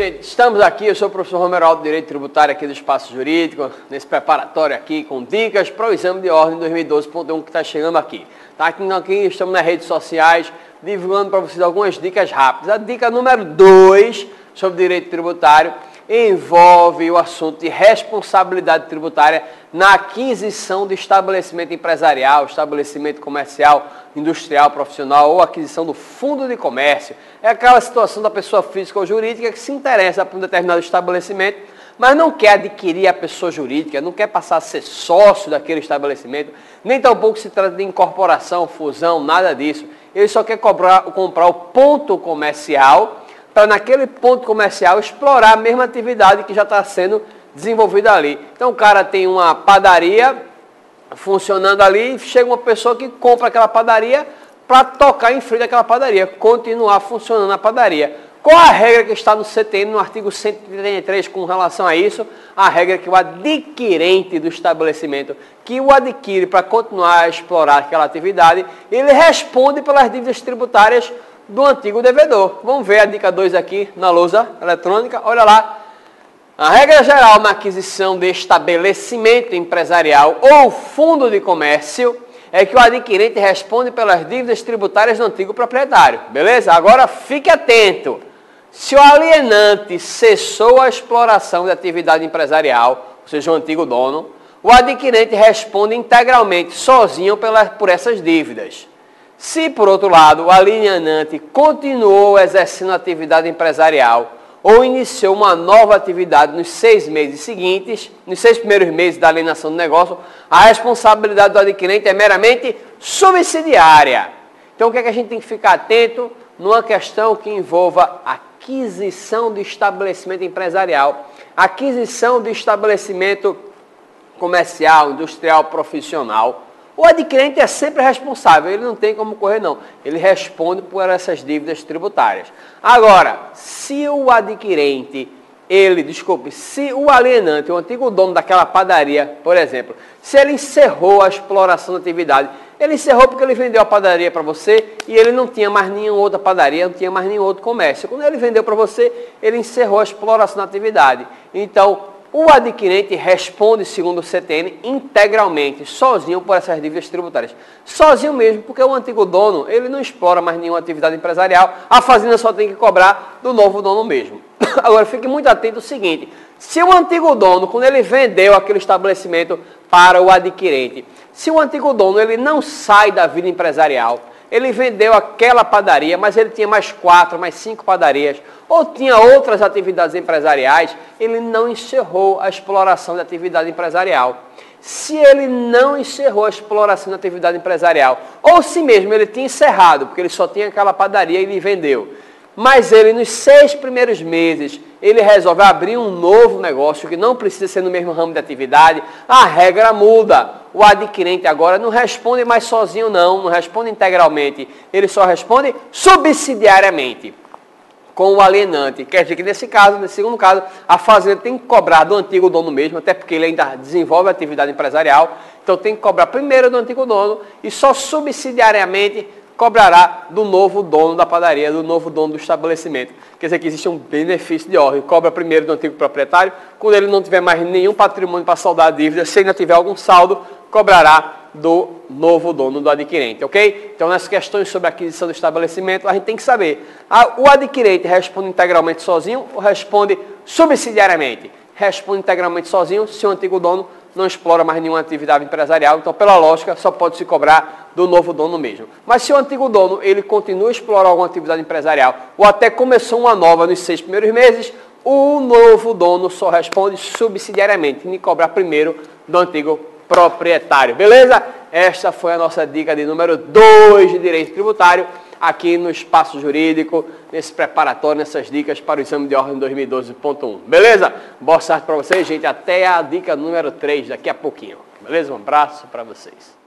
gente, estamos aqui, eu sou o professor Romeraldo, Direito Tributário aqui do Espaço Jurídico, nesse preparatório aqui com dicas para o exame de ordem 2012.1 que está chegando aqui. Tá aqui, estamos nas redes sociais, divulgando para vocês algumas dicas rápidas. A dica número 2 sobre Direito Tributário envolve o assunto de responsabilidade tributária na aquisição de estabelecimento empresarial, estabelecimento comercial, industrial, profissional ou aquisição do fundo de comércio. É aquela situação da pessoa física ou jurídica que se interessa por um determinado estabelecimento, mas não quer adquirir a pessoa jurídica, não quer passar a ser sócio daquele estabelecimento, nem tampouco se trata de incorporação, fusão, nada disso. Ele só quer comprar o ponto comercial para naquele ponto comercial explorar a mesma atividade que já está sendo desenvolvida ali. Então o cara tem uma padaria funcionando ali, chega uma pessoa que compra aquela padaria para tocar em frente daquela padaria, continuar funcionando a padaria. Qual a regra que está no CTN, no artigo 133, com relação a isso? A regra que o adquirente do estabelecimento, que o adquire para continuar a explorar aquela atividade, ele responde pelas dívidas tributárias do antigo devedor. Vamos ver a dica 2 aqui na lousa eletrônica. Olha lá. A regra geral na aquisição de estabelecimento empresarial ou fundo de comércio é que o adquirente responde pelas dívidas tributárias do antigo proprietário. Beleza? Agora fique atento. Se o alienante cessou a exploração da atividade empresarial, ou seja, o antigo dono, o adquirente responde integralmente, sozinho, por essas dívidas. Se, por outro lado, o alienante continuou exercendo atividade empresarial ou iniciou uma nova atividade nos 6 meses seguintes, nos 6 primeiros meses da alienação do negócio, a responsabilidade do adquirente é meramente subsidiária. Então, o que é que a gente tem que ficar atento numa questão que envolva aquisição de estabelecimento empresarial, aquisição de estabelecimento comercial, industrial, profissional? O adquirente é sempre responsável, ele não tem como correr não. Ele responde por essas dívidas tributárias. Agora, se o adquirente, se o alienante, o antigo dono daquela padaria, por exemplo, se ele encerrou a exploração da atividade, ele encerrou porque ele vendeu a padaria para você e ele não tinha mais nenhuma outra padaria, não tinha mais nenhum outro comércio. Quando ele vendeu para você, ele encerrou a exploração da atividade. Então, o adquirente responde, segundo o CTN, integralmente, sozinho por essas dívidas tributárias. Sozinho mesmo, porque o antigo dono, ele não explora mais nenhuma atividade empresarial, a fazenda só tem que cobrar do novo dono mesmo. Agora, fique muito atento ao seguinte, se o antigo dono, quando ele vendeu aquele estabelecimento para o adquirente, se o antigo dono ele não sai da vida empresarial, ele vendeu aquela padaria, mas ele tinha mais 4, mais 5 padarias, ou tinha outras atividades empresariais, ele não encerrou a exploração da atividade empresarial. Se ele não encerrou a exploração da atividade empresarial, ou se mesmo ele tinha encerrado, porque ele só tinha aquela padaria e ele vendeu, mas ele nos 6 primeiros meses, ele resolve abrir um novo negócio que não precisa ser no mesmo ramo de atividade, a regra muda. O adquirente agora não responde mais sozinho não responde integralmente, ele só responde subsidiariamente com o alienante. Quer dizer que nesse caso, nesse segundo caso, a fazenda tem que cobrar do antigo dono mesmo, até porque ele ainda desenvolve a atividade empresarial, então tem que cobrar primeiro do antigo dono e só subsidiariamente cobrará do novo dono da padaria, do novo dono do estabelecimento. Quer dizer que existe um benefício de ordem. Cobra primeiro do antigo proprietário, quando ele não tiver mais nenhum patrimônio para saldar a dívida, se ainda tiver algum saldo, cobrará do novo dono do adquirente, ok? Então, nas questões sobre a aquisição do estabelecimento, a gente tem que saber, o adquirente responde integralmente sozinho ou responde subsidiariamente? Responde integralmente sozinho se o antigo dono não explora mais nenhuma atividade empresarial, então, pela lógica, só pode se cobrar do novo dono mesmo. Mas se o antigo dono, ele continua a explorar alguma atividade empresarial, ou até começou uma nova nos 6 primeiros meses, o novo dono só responde subsidiariamente, tem que cobrar primeiro do antigo proprietário. Beleza? Esta foi a nossa dica de número 2 de Direito Tributário, aqui no Espaço Jurídico, nesse preparatório, nessas dicas para o exame de ordem 2012.1. Beleza? Boa sorte para vocês, gente. Até a dica número 3 daqui a pouquinho. Beleza? Um abraço para vocês.